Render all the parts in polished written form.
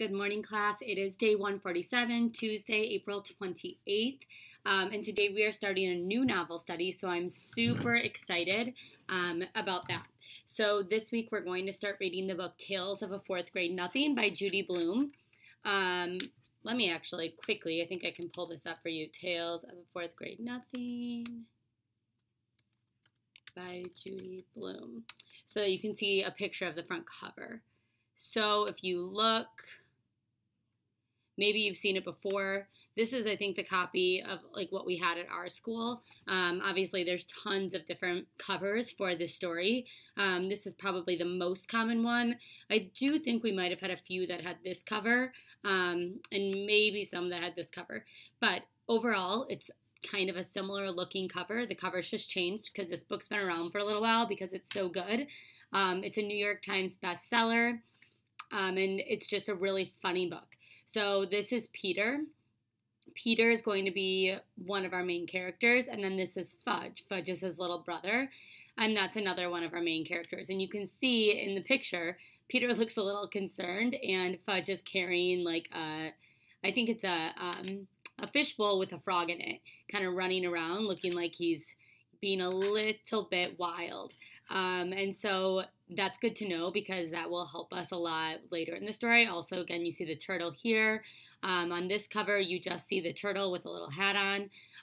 Good morning, class. It is day 147, Tuesday, April 28th. And today we are starting a new novel study, so I'm super excited about that. So this week we're going to start reading the book Tales of a Fourth Grade Nothing by Judy Blume. Let me actually quickly, I think I can pull this up for you. Tales of a Fourth Grade Nothing by Judy Blume. So you can see a picture of the front cover. So if you look, maybe you've seen it before. This is, I think, the copy of like what we had at our school. Obviously, there's tons of different covers for this story. This is probably the most common one. I do think we might have had a few that had this cover, and maybe some that had this cover. But overall, it's kind of a similar looking cover. The cover's just changed because this book's been around for a little while because it's so good. It's a New York Times bestseller, and it's just a really funny book. So this is Peter. Peter is going to be one of our main characters, and then this is Fudge. Fudge is his little brother, and that's another one of our main characters. And you can see in the picture, Peter looks a little concerned, and Fudge is carrying like I think it's a fishbowl with a frog in it, kind of running around looking like he's being a little bit wild. And so that's good to know because that will help us a lot later in the story. Also, again, you see the turtle here. On this cover, you just see the turtle with a little hat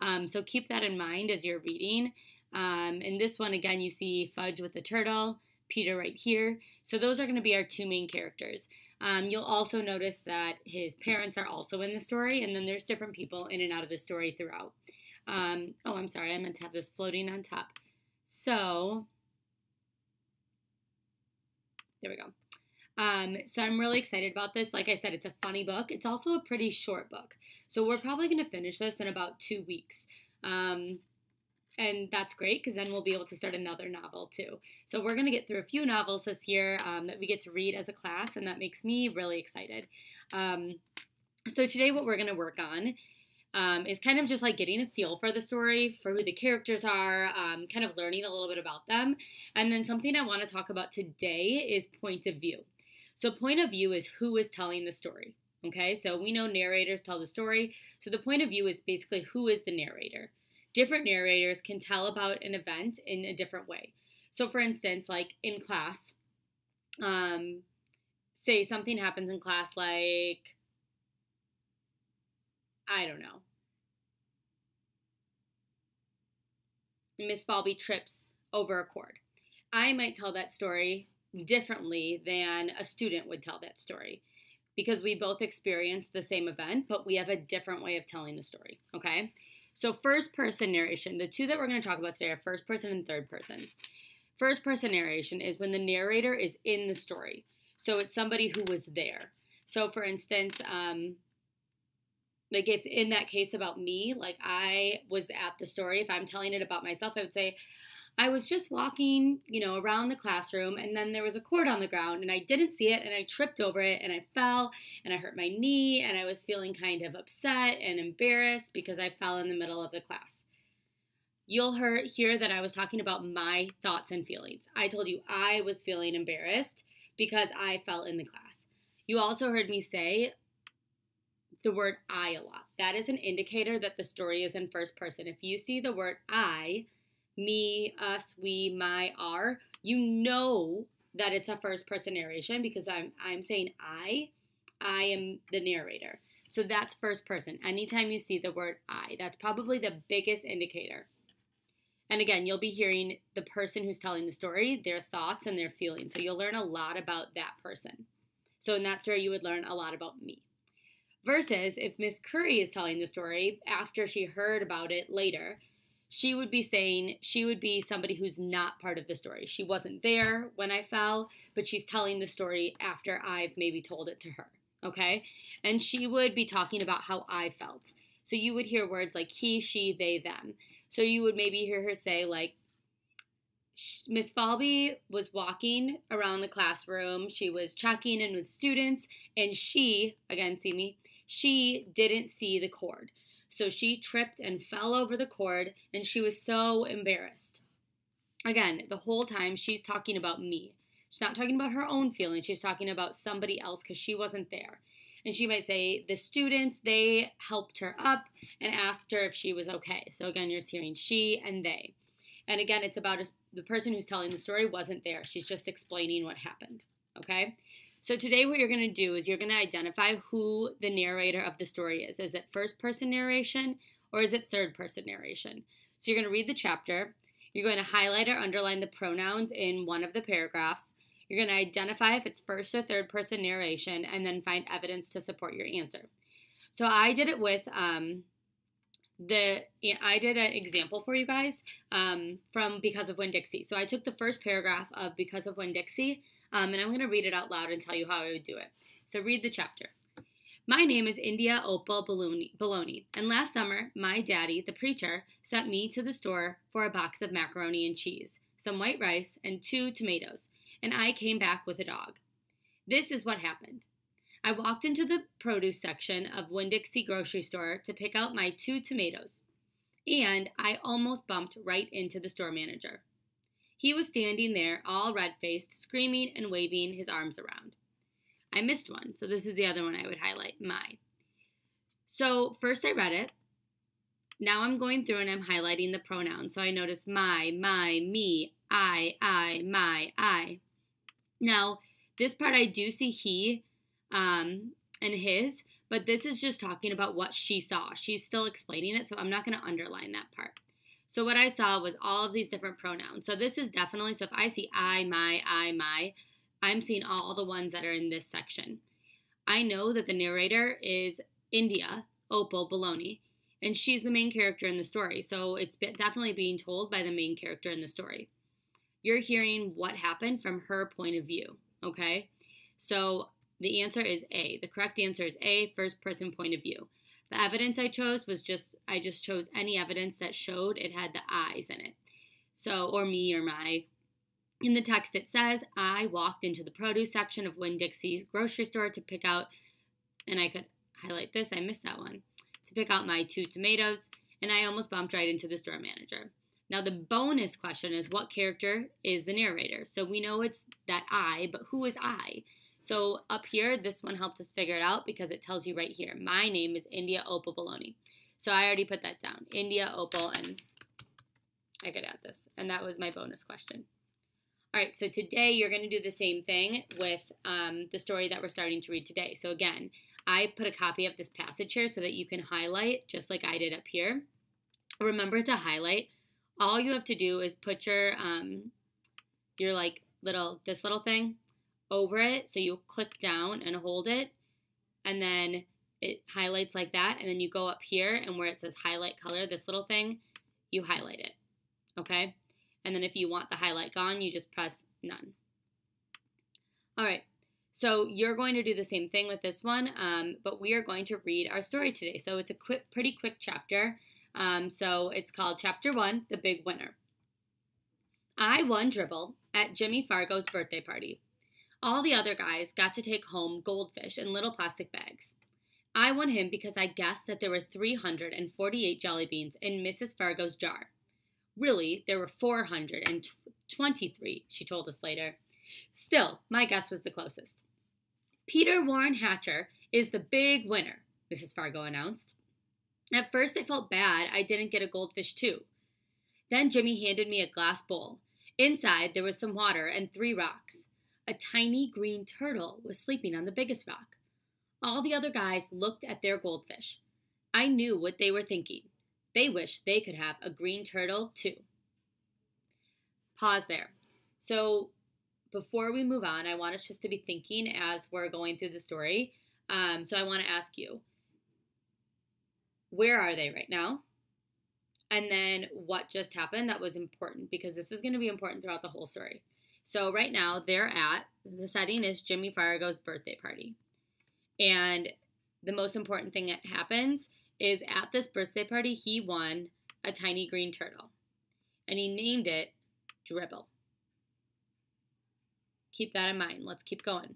on. So keep that in mind as you're reading. In this one, again, you see Fudge with the turtle, Peter right here. So those are going to be our two main characters. You'll also notice that his parents are also in the story, and then there's different people in and out of the story throughout. Oh, I'm sorry, I meant to have this floating on top. So there we go. So I'm really excited about this. Like I said, it's a funny book. It's also a pretty short book. So we're probably going to finish this in about 2 weeks. And that's great because then we'll be able to start another novel too. So we're going to get through a few novels this year that we get to read as a class, and that makes me really excited. So today what we're going to work on is kind of just like getting a feel for the story, for who the characters are, kind of learning a little bit about them. And then something I want to talk about today is point of view. So point of view is who is telling the story. Okay, so we know narrators tell the story. So the point of view is basically who is the narrator. Different narrators can tell about an event in a different way. So for instance, like in class, say something happens in class like, I don't know, Miss Falby trips over a cord. I might tell that story differently than a student would tell that story because we both experienced the same event, but we have a different way of telling the story, okay? So first person narration, the two that we're going to talk about today are first person and third person. First person narration is when the narrator is in the story. So it's somebody who was there. So for instance, like if in that case about me, like I was at the story, if I'm telling it about myself, I would say, I was just walking, around the classroom, and then there was a cord on the ground, and I didn't see it, and I tripped over it, and I fell, and I hurt my knee, and I was feeling kind of upset and embarrassed because I fell in the middle of the class. You'll hear that I was talking about my thoughts and feelings. I told you I was feeling embarrassed because I fell in the class. You also heard me say the word I a lot. That is an indicator that the story is in first person. If you see the word I, me, us, we, my, our, you know that it's a first person narration because I'm saying I am the narrator. So that's first person. Anytime you see the word I, that's probably the biggest indicator. And again, you'll be hearing the person who's telling the story, their thoughts and their feelings. So you'll learn a lot about that person. So in that story, you would learn a lot about me. Versus if Miss Curry is telling the story after she heard about it later, she would be saying she would be somebody who's not part of the story. She wasn't there when I fell, but she's telling the story after I've maybe told it to her, okay? And she would be talking about how I felt. So you would hear words like he, she, they, them. So you would maybe hear her say like, Miss Falby was walking around the classroom. She was checking in with students, and she, again, see me, she didn't see the cord. So she tripped and fell over the cord, and she was so embarrassed. Again, the whole time she's talking about me. She's not talking about her own feelings. She's talking about somebody else because she wasn't there. And she might say, the students, they helped her up and asked her if she was okay. So again, you're hearing she and they. And again, it's about the person who's telling the story wasn't there. She's just explaining what happened. Okay? So today what you're going to do is you're going to identify who the narrator of the story is. Is it first-person narration or is it third-person narration? So you're going to read the chapter. You're going to highlight or underline the pronouns in one of the paragraphs. You're going to identify if it's first or third-person narration and then find evidence to support your answer. So I did it with I did an example for you guys from Because of Winn-Dixie. So I took the first paragraph of Because of Winn-Dixie, and I'm going to read it out loud and tell you how I would do it. So read the chapter. My name is India Opal Baloney, and last summer, my daddy, the preacher, sent me to the store for a box of macaroni and cheese, some white rice, and 2 tomatoes, and I came back with a dog. This is what happened. I walked into the produce section of Winn-Dixie grocery store to pick out my 2 tomatoes, and I almost bumped right into the store manager. He was standing there, all red-faced, screaming and waving his arms around. I missed one, so this is the other one I would highlight, my. So first I read it. Now I'm going through and I'm highlighting the pronouns. So I notice my, me, I, my, I. Now, this part I do see he and his, but this is just talking about what she saw. She's still explaining it, so I'm not going to underline that part. So what I saw was all of these different pronouns. So this is definitely, so if I see I, my, I'm seeing all the ones that are in this section. I know that the narrator is India Opal Baloney, and she's the main character in the story. So it's definitely being told by the main character in the story. You're hearing what happened from her point of view, okay? So the answer is A. The correct answer is A, first person point of view. The evidence I chose was I just chose any evidence that showed it had the I's in it. So, or me or my. In the text it says, I walked into the produce section of Winn-Dixie's grocery store to pick out, and I could highlight this, I missed that one, to pick out my 2 tomatoes, and I almost bumped right into the store manager. Now the bonus question is, what character is the narrator? So we know it's that I, but who is I? So up here, this one helped us figure it out because it tells you right here. My name is India Opal Baloney. So I already put that down. India Opal, and I could add this. And that was my bonus question. All right, so today you're going to do the same thing with the story that we're starting to read today. So again, I put a copy of this passage here so that you can highlight just like I did up here. Remember to highlight. All you have to do is put your like this little thing over it. So you click down and hold it, and then it highlights like that. And then you go up here, and where it says highlight color, this little thing, you highlight it. Okay? And then if you want the highlight gone, you just press none. All right. So you're going to do the same thing with this one, but we are going to read our story today. So it's a pretty quick chapter. So it's called Chapter 1, The Big Winner. I won dribble at Jimmy Fargo's birthday party. All the other guys got to take home goldfish in little plastic bags. I won him because I guessed that there were 348 jelly beans in Mrs. Fargo's jar. Really, there were 423, she told us later. Still, my guess was the closest. Peter Warren Hatcher is the big winner, Mrs. Fargo announced. At first, I felt bad I didn't get a goldfish too. Then Jimmy handed me a glass bowl. Inside, there was some water and 3 rocks. A tiny green turtle was sleeping on the biggest rock. All the other guys looked at their goldfish. I knew what they were thinking. They wished they could have a green turtle too. Pause there. So before we move on, I want us just to be thinking as we're going through the story. So I want to ask you, where are they right now? And then what just happened that was important, because this is going to be important throughout the whole story. So right now the setting is Jimmy Fargo's birthday party. And the most important thing that happens is at this birthday party, he won a tiny green turtle. And he named it Dribble. Keep that in mind. Let's keep going.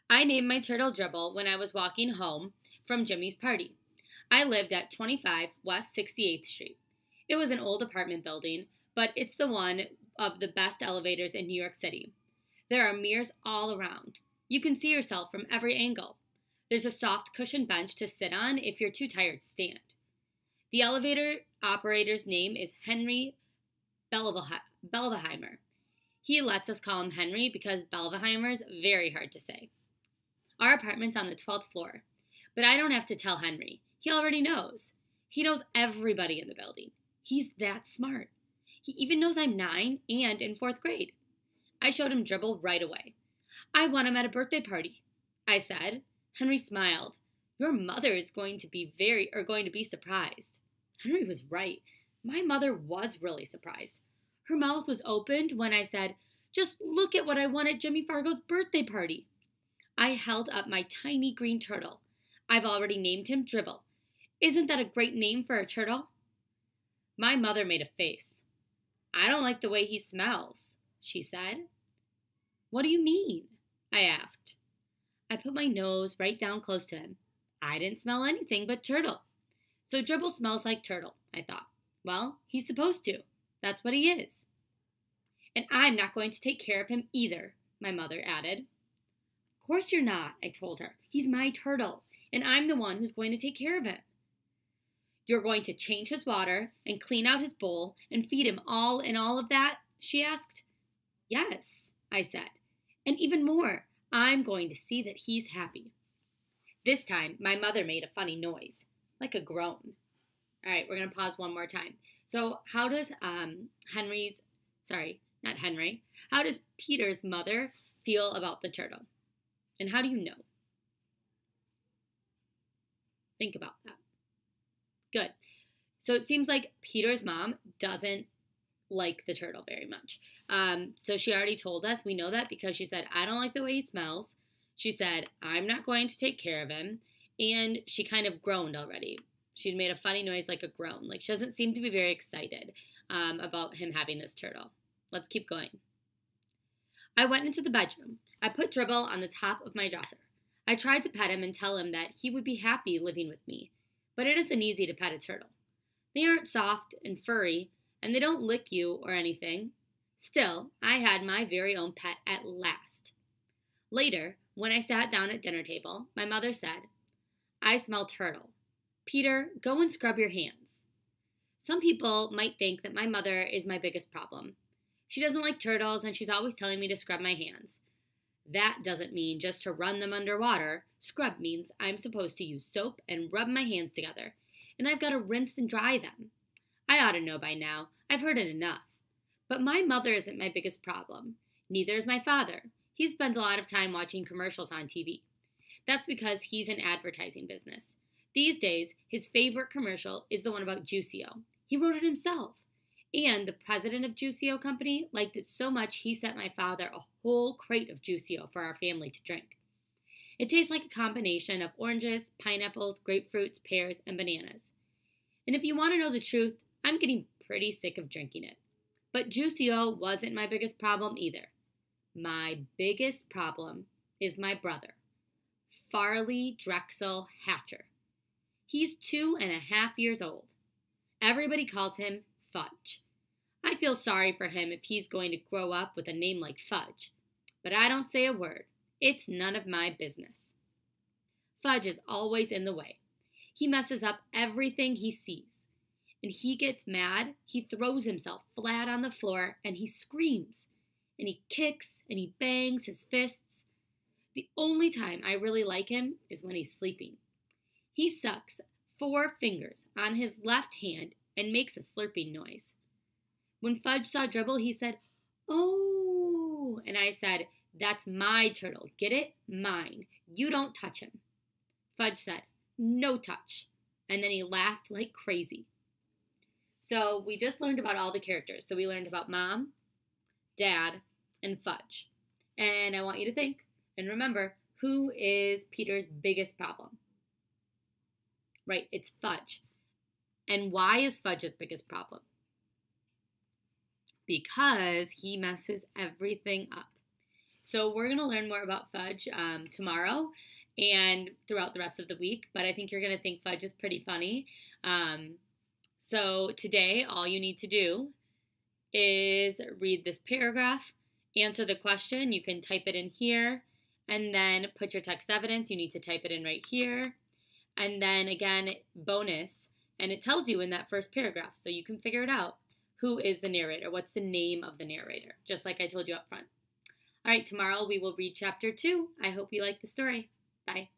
I named my turtle Dribble when I was walking home from Jimmy's party. I lived at 25 West 68th Street. It was an old apartment building, but it's the one of the best elevators in New York City. There are mirrors all around. You can see yourself from every angle. There's a soft cushioned bench to sit on if you're too tired to stand. The elevator operator's name is Henry Belveheimer. He lets us call him Henry because Belveheimer's very hard to say. Our apartment's on the 12th floor, but I don't have to tell Henry. He already knows. He knows everybody in the building. He's that smart. He even knows I'm 9 and in 4th grade. I showed him Dribble right away. I want him at a birthday party, I said. Henry smiled. Your mother is going to be surprised. Henry was right. My mother was really surprised. Her mouth was opened when I said, just look at what I won at Jimmy Fargo's birthday party. I held up my tiny green turtle. I've already named him Dribble. Isn't that a great name for a turtle? My mother made a face. I don't like the way he smells, she said. What do you mean? I asked. I put my nose right down close to him. I didn't smell anything but turtle. So Dribble smells like turtle, I thought. Well, he's supposed to. That's what he is. And I'm not going to take care of him either, my mother added. Of course you're not, I told her. He's my turtle, and I'm the one who's going to take care of him. You're going to change his water and clean out his bowl and feed him all of that, she asked. Yes, I said. And even more, I'm going to see that he's happy. This time, my mother made a funny noise, like a groan. All right, we're going to pause one more time. So how does how does Peter's mother feel about the turtle? And how do you know? Think about that. Good. So it seems like Peter's mom doesn't like the turtle very much. So she already told us, we know that because she said, I don't like the way he smells. She said, I'm not going to take care of him. And she kind of groaned already. She'd made a funny noise like a groan. Like she doesn't seem to be very excited about him having this turtle. Let's keep going. I went into the bedroom. I put Dribble on the top of my dresser. I tried to pet him and tell him that he would be happy living with me. But it isn't easy to pet a turtle. They aren't soft and furry, and they don't lick you or anything. Still, I had my very own pet at last. Later, when I sat down at dinner table, my mother said, I smell turtle. Peter, go and scrub your hands. Some people might think that my mother is my biggest problem. She doesn't like turtles, and she's always telling me to scrub my hands. That doesn't mean just to run them underwater. Scrub means I'm supposed to use soap and rub my hands together, and I've got to rinse and dry them. I ought to know by now. I've heard it enough. But my mother isn't my biggest problem. Neither is my father. He spends a lot of time watching commercials on TV. That's because he's in advertising business. These days, his favorite commercial is the one about Juicio. He wrote it himself. And the president of Juicio Company liked it so much he sent my father a whole crate of Juicio for our family to drink. It tastes like a combination of oranges, pineapples, grapefruits, pears, and bananas. And if you want to know the truth, I'm getting pretty sick of drinking it. But Juicio wasn't my biggest problem either. My biggest problem is my brother, Farley Drexel Hatcher. He's 2.5 years old. Everybody calls him Fudge. I feel sorry for him if he's going to grow up with a name like Fudge. But I don't say a word. It's none of my business. Fudge is always in the way. He messes up everything he sees. And he gets mad, he throws himself flat on the floor, and he screams. And he kicks, and he bangs his fists. The only time I really like him is when he's sleeping. He sucks 4 fingers on his left hand and makes a slurping noise. When Fudge saw Dribble, he said, "Oh," and I said, "That's my turtle. Get it? Mine. You don't touch him." Fudge said, "No touch," and then he laughed like crazy. So we just learned about all the characters. So we learned about Mom, Dad, and Fudge. And I want you to think and remember, who is Peter's biggest problem? Right, it's Fudge. And why is Fudge's biggest problem? Because he messes everything up. So we're going to learn more about Fudge tomorrow and throughout the rest of the week. But I think you're going to think Fudge is pretty funny. So today, all you need to do is read this paragraph, answer the question. You can type it in here, And then put your text evidence. You need to type it in right here. And then again, bonus. And it tells you in that first paragraph, so you can figure it out. Who is the narrator? What's the name of the narrator? Just like I told you up front. All right, tomorrow we will read chapter 2. I hope you like the story. Bye.